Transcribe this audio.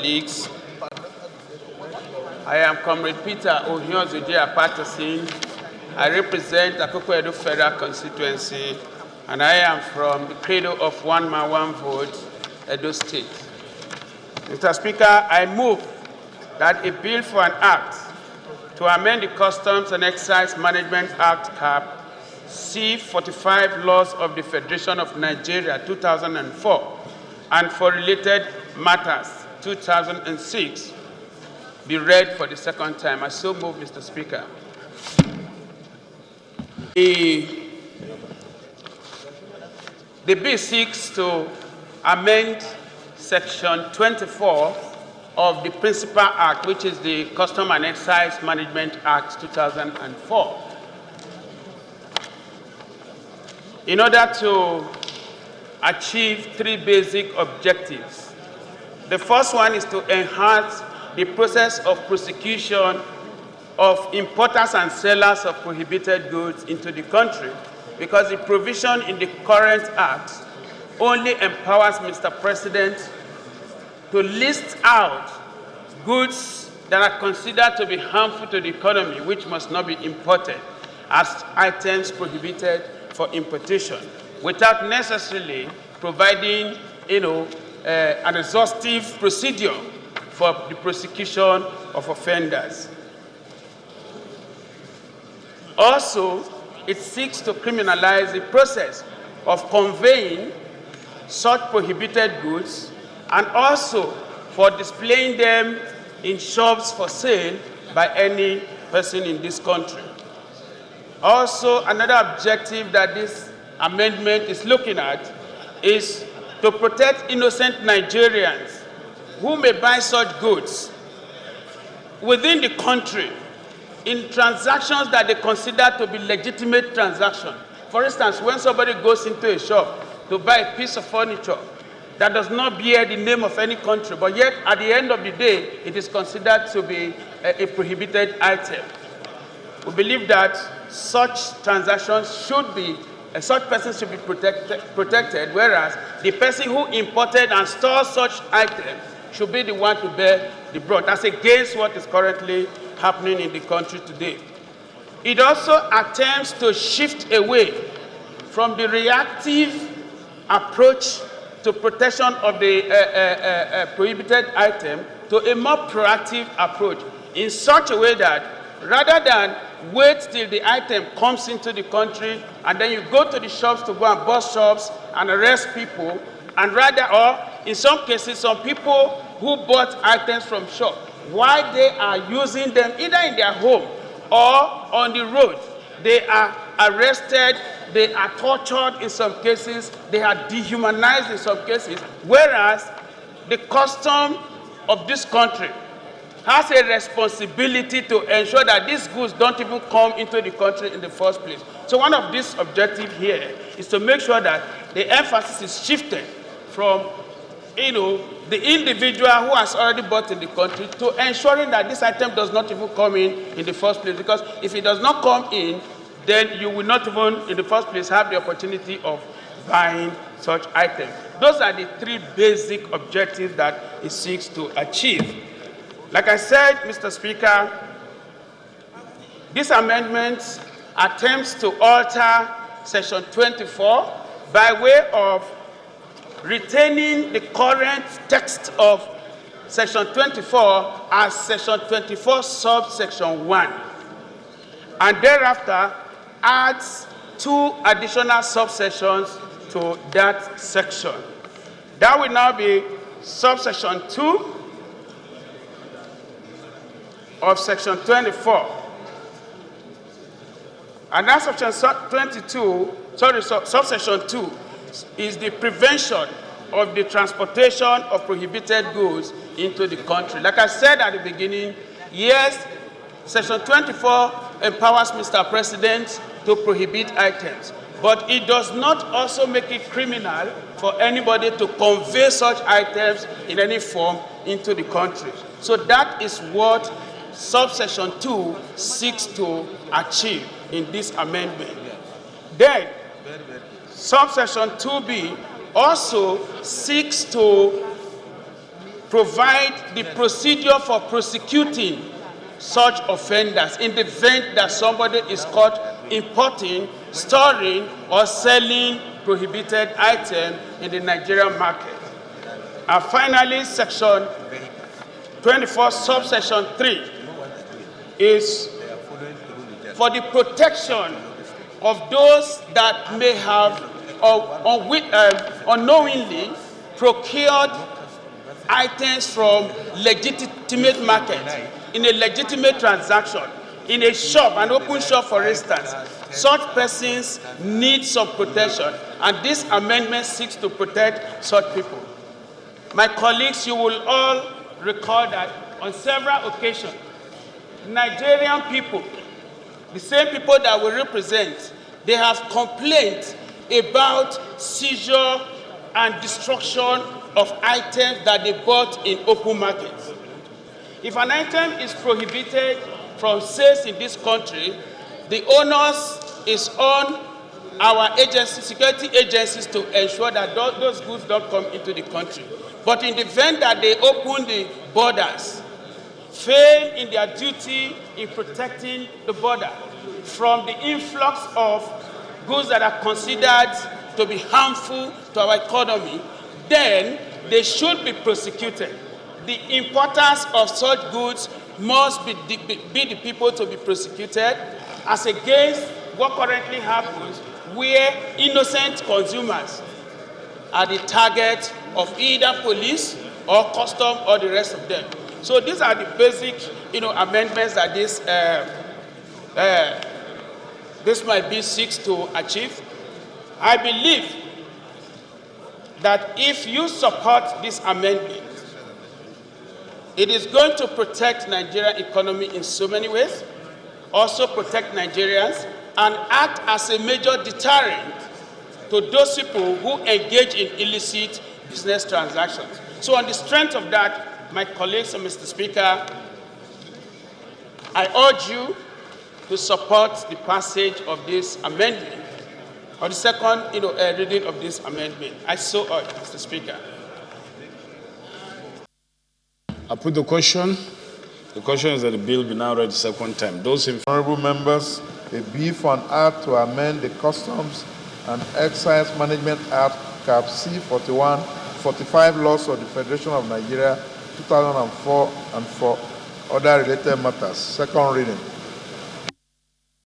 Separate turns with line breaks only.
colleagues. I am Comrade Peter Akpatason. I represent Akpatason Federal Constituency, and I am from the cradle of one man, one vote, Edo State. Mr. Speaker, I move that a bill for an act to amend the Customs and Excise Management Act (CAP) C-45 laws of the Federation of Nigeria 2004 and for related matters 2006 be read for the second time. I so move, Mr. Speaker. The bill seeks to amend Section 24 of the Principal Act, which is the Custom and Excise Management Act 2004, in order to achieve three basic objectives. The first one is to enhance the process of prosecution of importers and sellers of prohibited goods into the country, because the provision in the current Act only empowers Mr. President to list out goods that are considered to be harmful to the economy, which must not be imported, as items prohibited for importation, without necessarily providing, an exhaustive procedure for the prosecution of offenders. Also, it seeks to criminalize the process of conveying such prohibited goods and also for displaying them in shops for sale by any person in this country. Also, another objective that this amendment is looking at is to protect innocent Nigerians who may buy such goods within the country in transactions that they consider to be legitimate transactions. For instance, when somebody goes into a shop to buy a piece of furniture that does not bear the name of any country, but yet at the end of the day, it is considered to be a prohibited item. We believe that such transactions should be, such persons should be protected, whereas the person who imported and stores such items should be the one to bear the brunt. That's against what is currently happening in the country today. It also attempts to shift away from the reactive approach to protection of the prohibited item to a more proactive approach, in such a way that rather than wait till the item comes into the country and then you go to the shops to go and bust shops and arrest people, and rather, or in some cases, some people who bought items from shops, while they are using them either in their home or on the road, they are arrested, they are tortured in some cases, they are dehumanized in some cases, whereas the custom of this country has a responsibility to ensure that these goods don't even come into the country in the first place. So one of these objectives here is to make sure that the emphasis is shifted from the individual who has already bought in the country to ensuring that this item does not even come in the first place. Because if it does not come in, then you will not even in the first place have the opportunity of buying such items. Those are the three basic objectives that it seeks to achieve. Like I said, Mr. Speaker, this amendment attempts to alter Section 24 by way of retaining the current text of Section 24 as Section 24 subsection 1, and thereafter adds two additional subsections to that section. That will now be subsection 2 of Section 24. And that subsection 2 is the prevention of the transportation of prohibited goods into the country. Like I said at the beginning, yes, Section 24 empowers Mr. President to prohibit items, but it does not also make it criminal for anybody to convey such items in any form into the country. So that is what subsection 2 seeks to achieve in this amendment. Then, subsection 2B also seeks to provide the procedure for prosecuting such offenders in the event that somebody is caught importing, storing, or selling prohibited items in the Nigerian market. And finally, Section 24, subsection 3 is for the protection of those that may have unknowingly procured items from legitimate markets in a legitimate transaction, in a shop, an open shop, for instance. Such persons need some protection, and this amendment seeks to protect such people. My colleagues, you will all recall that on several occasions, Nigerian people, the same people that we represent, they have complained about seizure and destruction of items that they bought in open markets. If an item is prohibited from sales in this country, the onus is on our agencies, security agencies, to ensure that those goods don't come into the country. But in the event that they open the borders, fail in their duty in protecting the border from the influx of goods that are considered to be harmful to our economy, then they should be prosecuted. The importers of such goods must be the people to be prosecuted, as against what currently happens, where innocent consumers are the target of either police or custom or the rest of them. So these are the basic, amendments that this might be seeks to achieve. I believe that if you support this amendment, it is going to protect Nigerian economy in so many ways, also protect Nigerians, and act as a major deterrent to those people who engage in illicit business transactions. So on the strength of that, my colleagues and Mr. Speaker, I urge you to support the passage of this amendment, or the second reading of this amendment. I so urge, Mr. Speaker.
I put the question. The question is that the bill be now read the second time. Those in
Honorable members, a bill for an act to amend the Customs and Excise Management Act, Cap C 45 laws of the Federation of Nigeria, 2004, and for other related matters. Second reading.